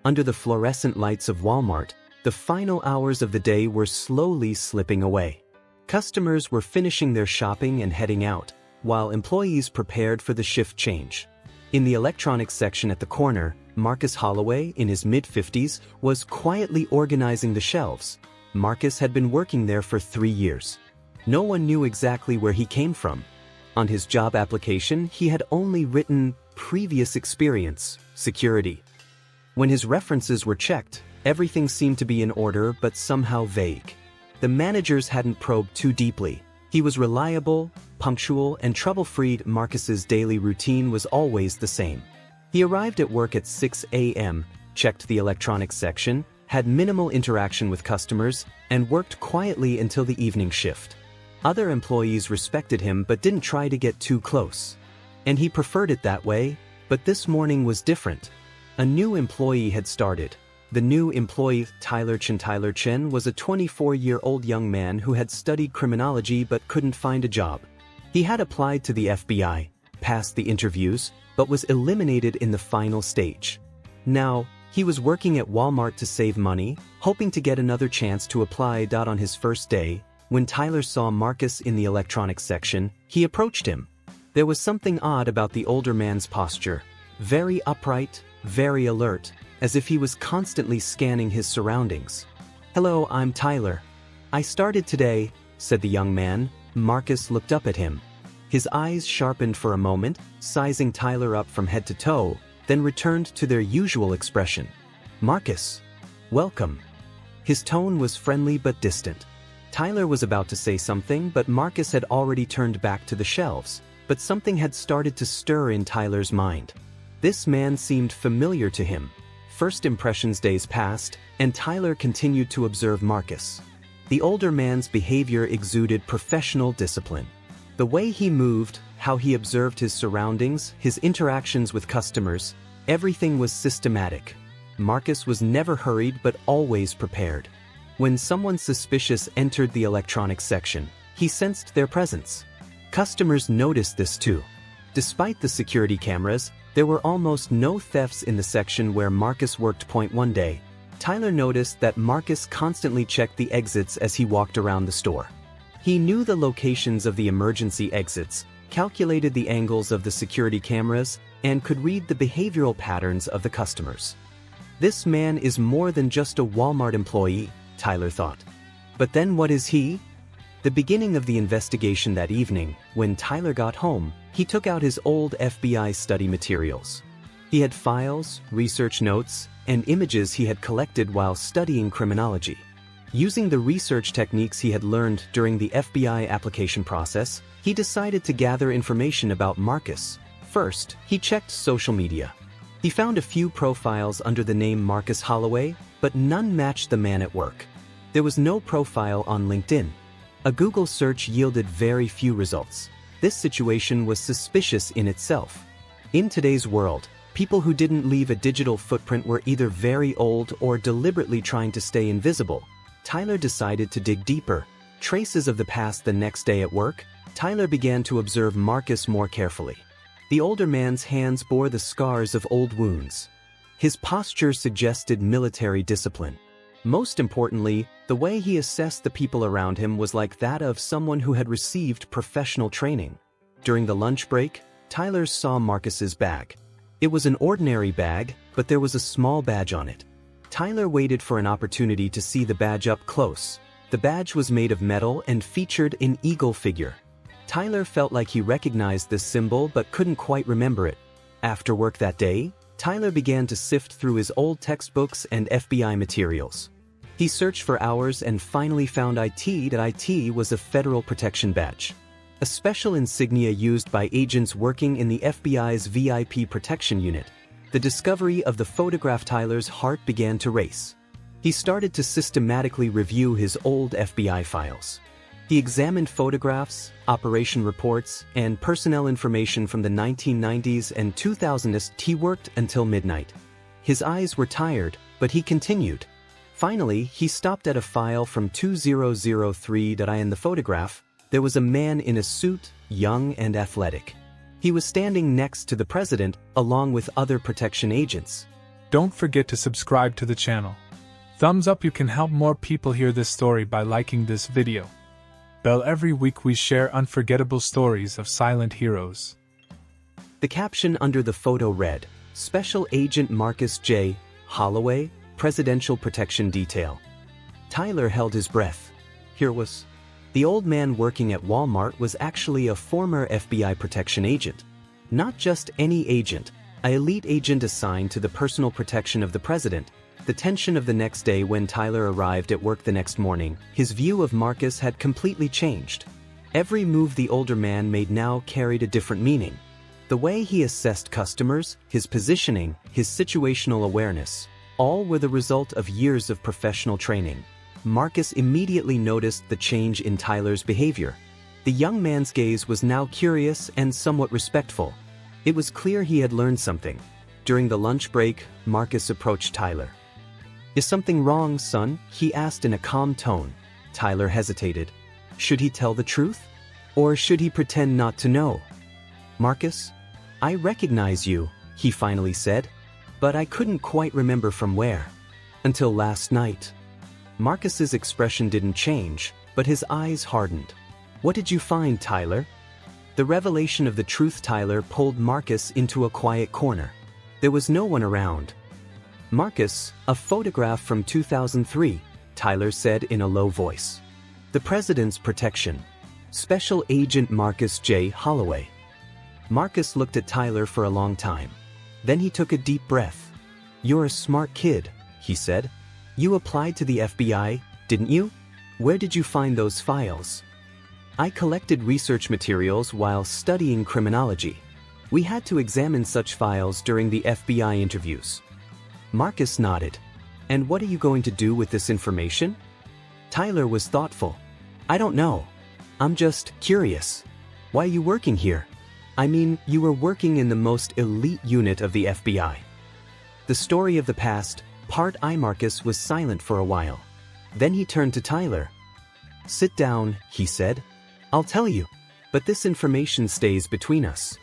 Under the fluorescent lights of Walmart, the final hours of the day were slowly slipping away. Customers were finishing their shopping and heading out, while employees prepared for the shift change. In the electronics section at the corner, Marcus Holloway, in his mid-50s, was quietly organizing the shelves. Marcus had been working there for 3 years. No one knew exactly where he came from. On his job application, he had only written previous experience, security. When his references were checked, everything seemed to be in order but somehow vague. The managers hadn't probed too deeply. He was reliable, punctual, and trouble-free. Marcus's daily routine was always the same. He arrived at work at 6 a.m., checked the electronics section, had minimal interaction with customers, and worked quietly until the evening shift. Other employees respected him but didn't try to get too close. And he preferred it that way, but this morning was different. A new employee had started. The new employee, Tyler Chen, was a 24-year-old young man who had studied criminology but couldn't find a job. He had applied to the FBI, passed the interviews, but was eliminated in the final stage. Now, he was working at Walmart to save money, hoping to get another chance to apply. On his first day, when Tyler saw Marcus in the electronics section, he approached him. There was something odd about the older man's posture. Very upright, very alert, as if he was constantly scanning his surroundings. "Hello, I'm Tyler. I started today," said the young man. Marcus looked up at him. His eyes sharpened for a moment, sizing Tyler up from head to toe, then returned to their usual expression. "Marcus, welcome." His tone was friendly but distant. Tyler was about to say something, but Marcus had already turned back to the shelves. But something had started to stir in Tyler's mind. This man seemed familiar to him. First impressions days passed, and Tyler continued to observe Marcus. The older man's behavior exuded professional discipline. The way he moved, how he observed his surroundings, his interactions with customers, everything was systematic. Marcus was never hurried but always prepared. When someone suspicious entered the electronics section, he sensed their presence. Customers noticed this too. Despite the security cameras, there were almost no thefts in the section where Marcus worked. One day, Tyler noticed that Marcus constantly checked the exits as he walked around the store. He knew the locations of the emergency exits, calculated the angles of the security cameras, and could read the behavioral patterns of the customers. This man is more than just a Walmart employee, Tyler thought. But then what is he? The beginning of the investigation that evening, when Tyler got home, he took out his old FBI study materials. He had files, research notes, and images he had collected while studying criminology. Using the research techniques he had learned during the FBI application process, he decided to gather information about Marcus. First, he checked social media. He found a few profiles under the name Marcus Holloway, but none matched the man at work. There was no profile on LinkedIn. A Google search yielded very few results. This situation was suspicious in itself. In today's world, people who didn't leave a digital footprint were either very old or deliberately trying to stay invisible. Tyler decided to dig deeper. Traces of the past. The next day at work, Tyler began to observe Marcus more carefully. The older man's hands bore the scars of old wounds. His posture suggested military discipline. Most importantly, the way he assessed the people around him was like that of someone who had received professional training. During the lunch break, Tyler saw Marcus's bag. It was an ordinary bag, but there was a small badge on it. Tyler waited for an opportunity to see the badge up close. The badge was made of metal and featured an eagle figure. Tyler felt like he recognized this symbol but couldn't quite remember it. After work that day, Tyler began to sift through his old textbooks and FBI materials. He searched for hours and finally found IT was a Federal Protection Badge, a special insignia used by agents working in the FBI's VIP Protection Unit. The discovery of the photograph. Tyler's heart began to race. He started to systematically review his old FBI files. He examined photographs, operation reports, and personnel information from the 1990s and 2000s. He worked until midnight. His eyes were tired, but he continued. Finally, he stopped at a file from 2003. In the photograph, there was a man in a suit, young and athletic. He was standing next to the president, along with other protection agents. Don't forget to subscribe to the channel. Thumbs up, you can help more people hear this story by liking this video. Bell, every week we share unforgettable stories of silent heroes. The caption under the photo read, Special Agent Marcus J. Holloway, Presidential Protection Detail. Tyler held his breath. Here was. The old man working at Walmart was actually a former FBI protection agent. Not just any agent, an elite agent assigned to the personal protection of the president. The tension of the next day when Tyler arrived at work the next morning, his view of Marcus had completely changed. Every move the older man made now carried a different meaning. The way he assessed customers, his positioning, his situational awareness, all were the result of years of professional training. Marcus immediately noticed the change in Tyler's behavior. The young man's gaze was now curious and somewhat respectful. It was clear he had learned something. During the lunch break, Marcus approached Tyler. "Is something wrong, son?" he asked in a calm tone. Tyler hesitated. Should he tell the truth? Or should he pretend not to know? "Marcus, I recognize you," he finally said, "but I couldn't quite remember from where. Until last night." Marcus's expression didn't change, but his eyes hardened. "What did you find, Tyler?" The revelation of the truth. Tyler pulled Marcus into a quiet corner. There was no one around. "Marcus, a photograph from 2003, Tyler said in a low voice. "The President's Protection. Special Agent Marcus J. Holloway." Marcus looked at Tyler for a long time. Then he took a deep breath. "You're a smart kid," he said. "You applied to the FBI, didn't you? Where did you find those files?" "I collected research materials while studying criminology. We had to examine such files during the FBI interviews." Marcus nodded. "And what are you going to do with this information?" Tyler was thoughtful. "I don't know. I'm just curious. Why are you working here? I mean, you were working in the most elite unit of the FBI." The story of the past, Part I. Marcus was silent for a while. Then he turned to Tyler. "Sit down," he said. "I'll tell you, but this information stays between us."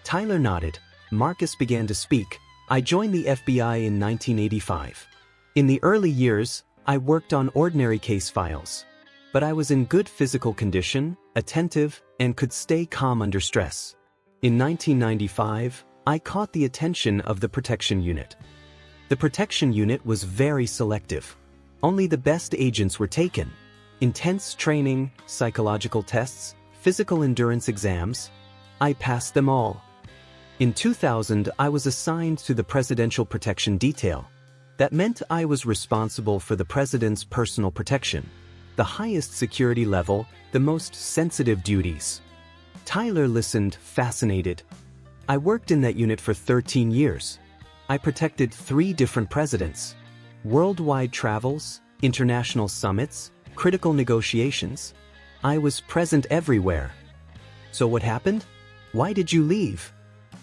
Tyler nodded. Marcus began to speak. "I joined the FBI in 1985. In the early years, I worked on ordinary case files. But I was in good physical condition, attentive, and could stay calm under stress. In 1995, I caught the attention of the protection unit. The protection unit was very selective. Only the best agents were taken. Intense training, psychological tests, physical endurance exams. I passed them all. In 2000, I was assigned to the Presidential Protection Detail. That meant I was responsible for the president's personal protection. The highest security level, the most sensitive duties. Tyler listened, fascinated. "I worked in that unit for 13 years. I protected 3 different presidents. Worldwide travels, international summits, critical negotiations. I was present everywhere." "So what happened? Why did you leave?"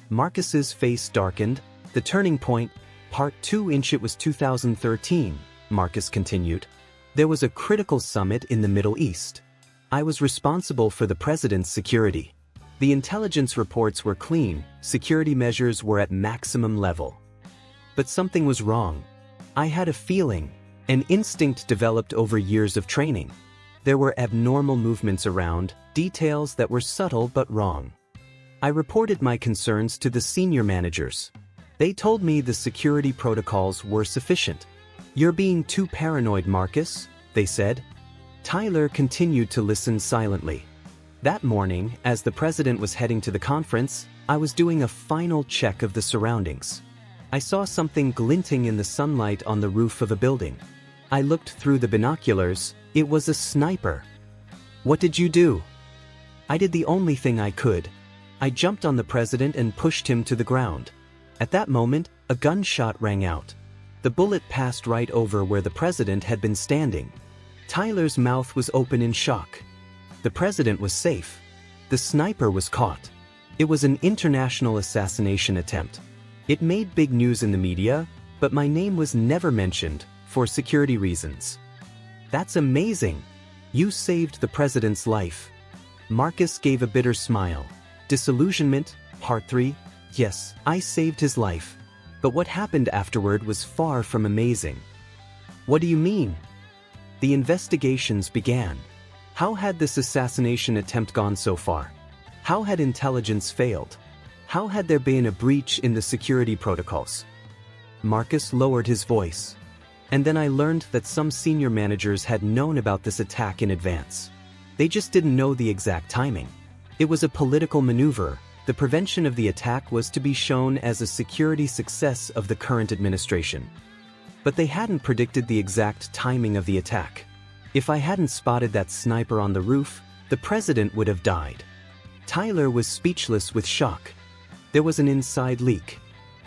Marcus's face darkened. "The turning point, Part 2. It was 2013, Marcus continued. "There was a critical summit in the Middle East. I was responsible for the president's security. The intelligence reports were clean, security measures were at maximum level. But something was wrong. I had a feeling, an instinct developed over years of training. There were abnormal movements around, details that were subtle but wrong. I reported my concerns to the senior managers. They told me the security protocols were sufficient. "You're being too paranoid, Marcus," they said. Tyler continued to listen silently. That morning, as the president was heading to the conference, I was doing a final check of the surroundings. I saw something glinting in the sunlight on the roof of a building. I looked through the binoculars. It was a sniper. "What did you do?" "I did the only thing I could. I jumped on the president and pushed him to the ground. At that moment, a gunshot rang out. The bullet passed right over where the president had been standing." Tyler's mouth was open in shock. The president was safe. The sniper was caught. It was an international assassination attempt. It made big news in the media, but my name was never mentioned, for security reasons. "That's amazing. You saved the president's life." Marcus gave a bitter smile. "Disillusionment, Part 3. Yes, I saved his life. But what happened afterward was far from amazing. What do you mean? The investigations began. How had this assassination attempt gone so far? How had intelligence failed? How had there been a breach in the security protocols? Marcus lowered his voice. And then I learned that some senior managers had known about this attack in advance. They just didn't know the exact timing. It was a political maneuver. The prevention of the attack was to be shown as a security success of the current administration. But they hadn't predicted the exact timing of the attack. If I hadn't spotted that sniper on the roof, the president would have died. Tyler was speechless with shock. There was an inside leak.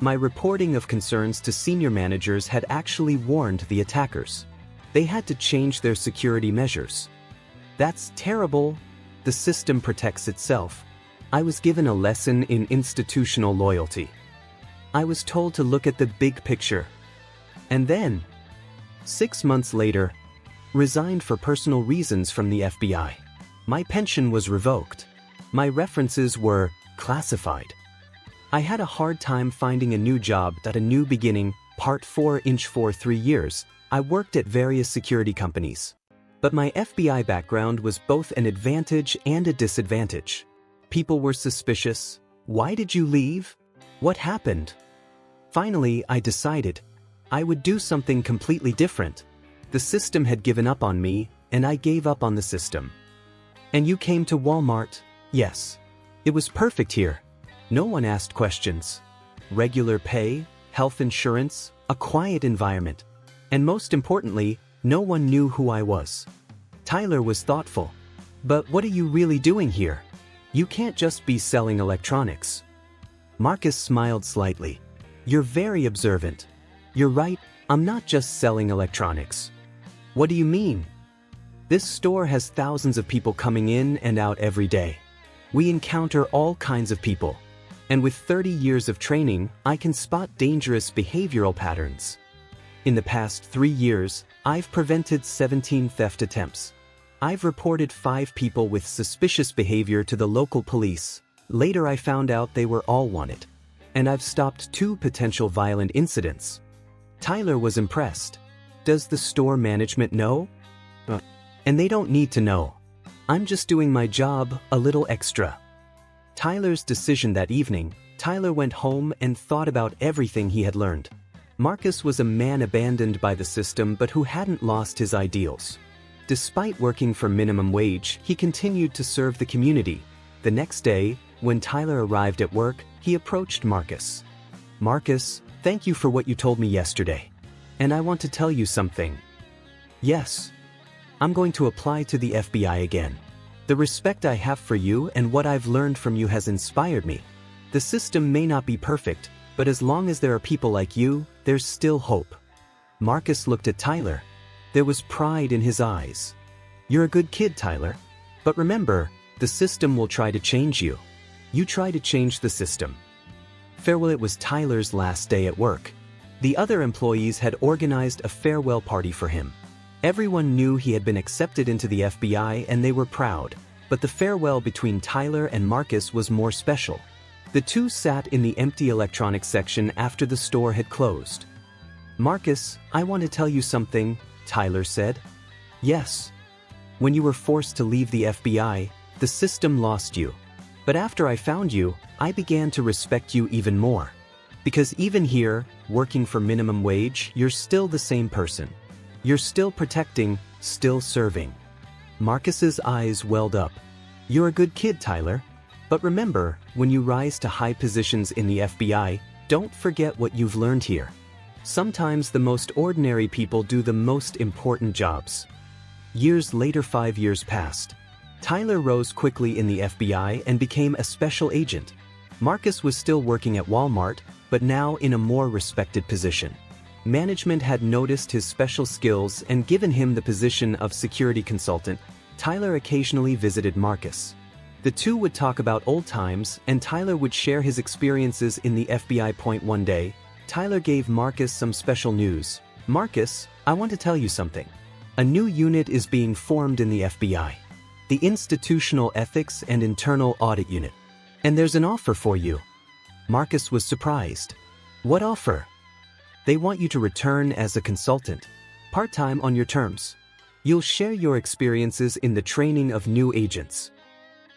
My reporting of concerns to senior managers had actually warned the attackers. They had to change their security measures. That's terrible. The system protects itself. I was given a lesson in institutional loyalty. I was told to look at the big picture. And then, 6 months later, resigned for personal reasons from the FBI. My pension was revoked. My references were classified. I had a hard time finding a new job at a new beginning, Part 4 Inch for 3 years. I worked at various security companies. But my FBI background was both an advantage and a disadvantage. People were suspicious. Why did you leave? What happened? Finally, I decided I would do something completely different. The system had given up on me, and I gave up on the system. And you came to Walmart? Yes. It was perfect here. No one asked questions. Regular pay, health insurance, a quiet environment. And most importantly, no one knew who I was. Tyler was thoughtful. But what are you really doing here? You can't just be selling electronics. Marcus smiled slightly. You're very observant. You're right, I'm not just selling electronics. What do you mean? This store has thousands of people coming in and out every day. We encounter all kinds of people. And with 30 years of training, I can spot dangerous behavioral patterns. In the past 3 years, I've prevented 17 theft attempts. I've reported 5 people with suspicious behavior to the local police. Later I found out they were all wanted. And I've stopped 2 potential violent incidents. Tyler was impressed. Does the store management know? And they don't need to know. I'm just doing my job a little extra. Tyler's decision that evening, Tyler went home and thought about everything he had learned. Marcus was a man abandoned by the system but who hadn't lost his ideals. Despite working for minimum wage, he continued to serve the community. The next day, when Tyler arrived at work, he approached Marcus. Marcus, thank you for what you told me yesterday. And I want to tell you something. Yes. I'm going to apply to the FBI again. The respect I have for you and what I've learned from you has inspired me. The system may not be perfect, but as long as there are people like you, there's still hope. Marcus looked at Tyler. There was pride in his eyes. You're a good kid, Tyler. But remember, the system will try to change you. You try to change the system. Farewell. It was Tyler's last day at work. The other employees had organized a farewell party for him. Everyone knew he had been accepted into the FBI and they were proud, but the farewell between Tyler and Marcus was more special. The two sat in the empty electronics section after the store had closed. Marcus, I want to tell you something, Tyler said. Yes. When you were forced to leave the FBI, the system lost you. But after I found you, I began to respect you even more. Because even here, working for minimum wage, you're still the same person. You're still protecting, still serving. Marcus's eyes welled up. You're a good kid, Tyler. But remember, when you rise to high positions in the FBI, don't forget what you've learned here. Sometimes the most ordinary people do the most important jobs. Years later, 5 years passed. Tyler rose quickly in the FBI and became a special agent. Marcus was still working at Walmart, but now in a more respected position. Management had noticed his special skills and given him the position of security consultant. Tyler occasionally visited Marcus. The two would talk about old times, and Tyler would share his experiences in the FBI. One day, Tyler gave Marcus some special news. Marcus, I want to tell you something. A new unit is being formed in the FBI. The Institutional Ethics and Internal Audit Unit. And there's an offer for you. Marcus was surprised. What offer? They want you to return as a consultant, part-time on your terms. You'll share your experiences in the training of new agents.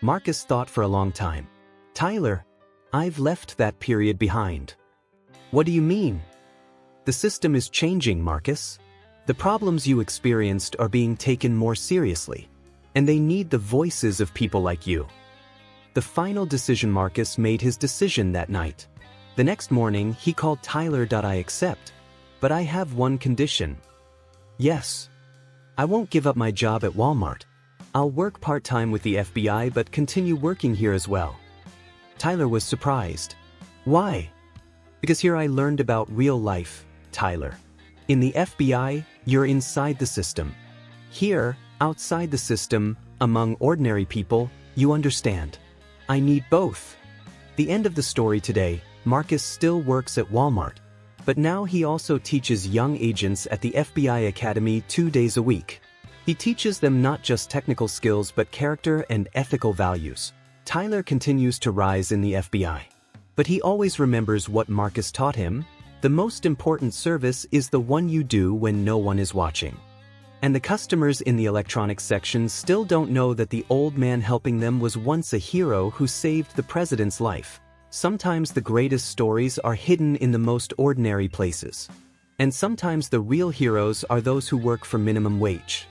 Marcus thought for a long time. Tyler, I've left that period behind. What do you mean? The system is changing, Marcus. The problems you experienced are being taken more seriously, and they need the voices of people like you. The final decision. Marcus made his decision that night. The next morning, he called Tyler. I accept, but I have one condition. Yes. I won't give up my job at Walmart. I'll work part-time with the FBI but continue working here as well. Tyler was surprised. Why? Because here I learned about real life, Tyler. In the FBI, you're inside the system. Here, outside the system, among ordinary people, you understand. I need both. The end of the story today, Marcus still works at Walmart, but now he also teaches young agents at the FBI Academy 2 days a week. He teaches them not just technical skills but character and ethical values. Tyler continues to rise in the FBI. But he always remembers what Marcus taught him. The most important service is the one you do when no one is watching. And the customers in the electronics section still don't know that the old man helping them was once a hero who saved the president's life. Sometimes the greatest stories are hidden in the most ordinary places. And sometimes the real heroes are those who work for minimum wage.